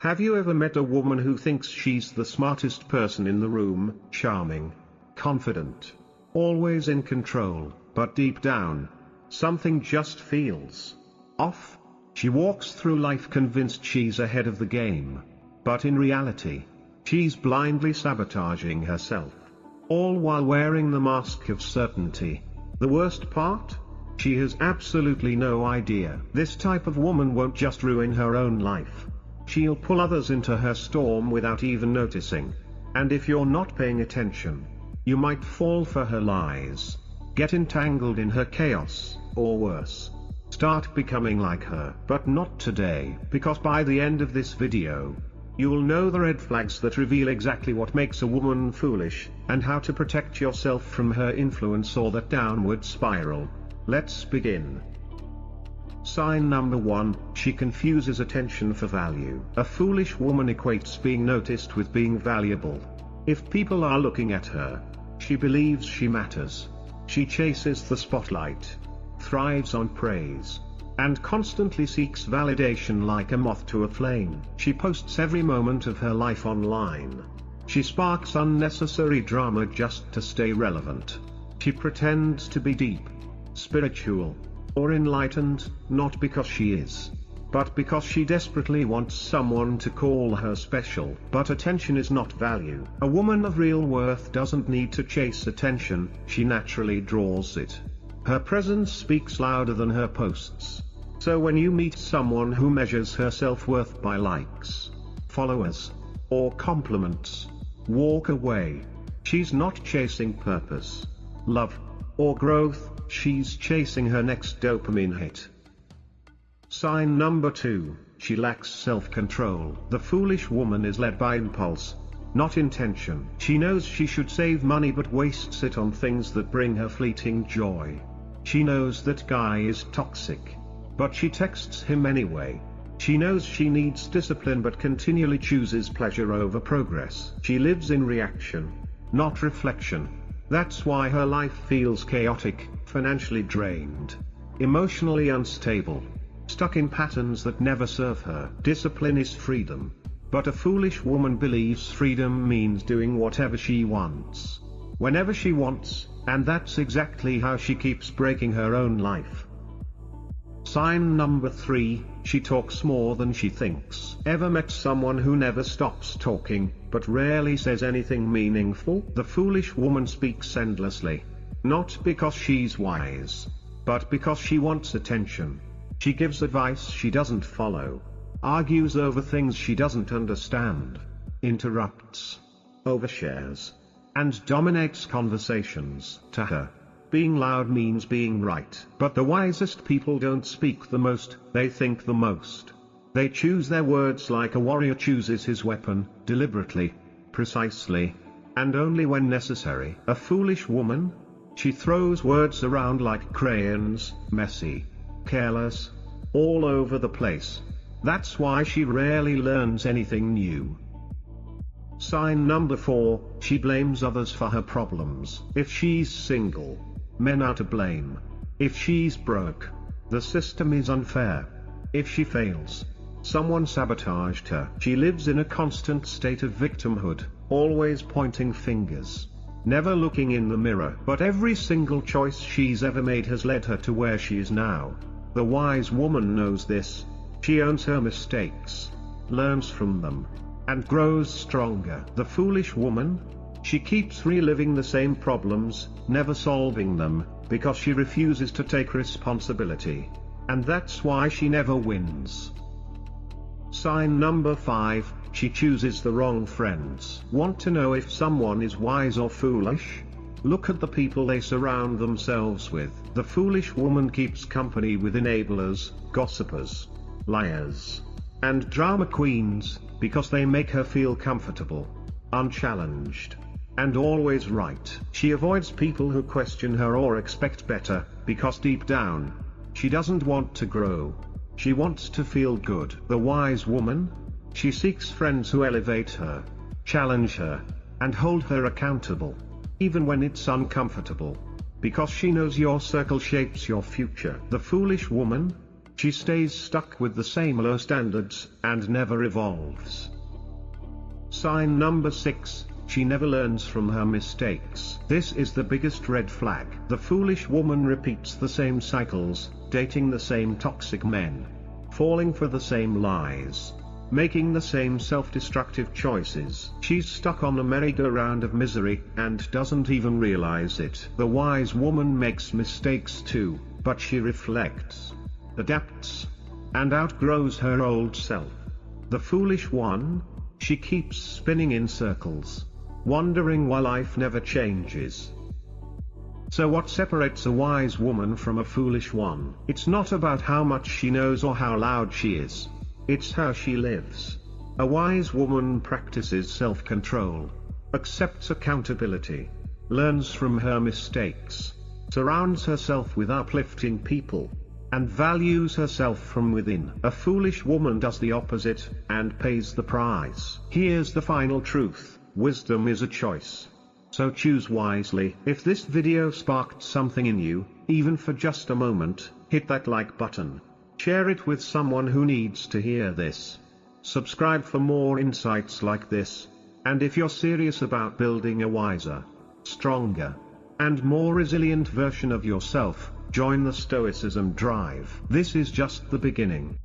Have you ever met a woman who thinks she's the smartest person in the room, charming, confident, always in control, but deep down, something just feels off? She walks through life convinced she's ahead of the game. But in reality, she's blindly sabotaging herself. All while wearing the mask of certainty. The worst part? She has absolutely no idea. This type of woman won't just ruin her own life. She'll pull others into her storm without even noticing. And if you're not paying attention, you might fall for her lies, get entangled in her chaos, or worse, start becoming like her. But not today, because by the end of this video, you'll know the red flags that reveal exactly what makes a woman foolish, and how to protect yourself from her influence or that downward spiral. Let's begin. Sign number 1, she confuses attention for value. A foolish woman equates being noticed with being valuable. If people are looking at her, she believes she matters. She chases the spotlight, thrives on praise, and constantly seeks validation like a moth to a flame. She posts every moment of her life online. She sparks unnecessary drama just to stay relevant. She pretends to be deep, spiritual, or enlightened, not because she is, but because she desperately wants someone to call her special. But attention is not value. A woman of real worth doesn't need to chase attention, she naturally draws it. Her presence speaks louder than her posts. So when you meet someone who measures her self-worth by likes, followers, or compliments, walk away. She's not chasing purpose, love, or growth, she's chasing her next dopamine hit. Sign number 2, she lacks self-control. The foolish woman is led by impulse, not intention. She knows she should save money but wastes it on things that bring her fleeting joy. She knows that guy is toxic, but she texts him anyway. She knows she needs discipline but continually chooses pleasure over progress. She lives in reaction, not reflection. That's why her life feels chaotic, financially drained, emotionally unstable, stuck in patterns that never serve her. Discipline is freedom. But a foolish woman believes freedom means doing whatever she wants, whenever she wants, and that's exactly how she keeps breaking her own life. Sign number 3, she talks more than she thinks. Ever met someone who never stops talking, but rarely says anything meaningful? The foolish woman speaks endlessly. Not because she's wise, but because she wants attention. She gives advice she doesn't follow, argues over things she doesn't understand, interrupts, overshares, and dominates conversations. To her, being loud means being right. But the wisest people don't speak the most, they think the most. They choose their words like a warrior chooses his weapon, deliberately, precisely, and only when necessary. A foolish woman? She throws words around like crayons, messy, careless, all over the place. That's why she rarely learns anything new. Sign number 4, she blames others for her problems. If she's single, men are to blame. If she's broke, the system is unfair. If she fails, someone sabotaged her. She lives in a constant state of victimhood, always pointing fingers, never looking in the mirror. But every single choice she's ever made has led her to where she is now. The wise woman knows this. She owns her mistakes, learns from them, and grows stronger. The foolish woman? She keeps reliving the same problems, never solving them, because she refuses to take responsibility. And that's why she never wins. Sign number 5, she chooses the wrong friends. Want to know if someone is wise or foolish? Look at the people they surround themselves with. The foolish woman keeps company with enablers, gossipers, liars, and drama queens, because they make her feel comfortable, unchallenged, and always right. She avoids people who question her or expect better, because deep down, she doesn't want to grow. She wants to feel good. The wise woman? She seeks friends who elevate her, challenge her, and hold her accountable, even when it's uncomfortable, because she knows your circle shapes your future. The foolish woman? She stays stuck with the same low standards, and never evolves. Sign number 6, she never learns from her mistakes. This is the biggest red flag. The foolish woman repeats the same cycles, dating the same toxic men, falling for the same lies, making the same self-destructive choices. She's stuck on a merry-go-round of misery, and doesn't even realize it. The wise woman makes mistakes too, but she reflects, adapts, and outgrows her old self. The foolish one, she keeps spinning in circles, wondering why life never changes. So what separates a wise woman from a foolish one? It's not about how much she knows or how loud she is. It's how she lives. A wise woman practices self-control, accepts accountability, learns from her mistakes, surrounds herself with uplifting people, and values herself from within. A foolish woman does the opposite, and pays the price. Here's the final truth: wisdom is a choice. So choose wisely. If this video sparked something in you, even for just a moment, hit that like button. Share it with someone who needs to hear this. Subscribe for more insights like this. And if you're serious about building a wiser, stronger, and more resilient version of yourself, join the Stoicism Drive. This is just the beginning.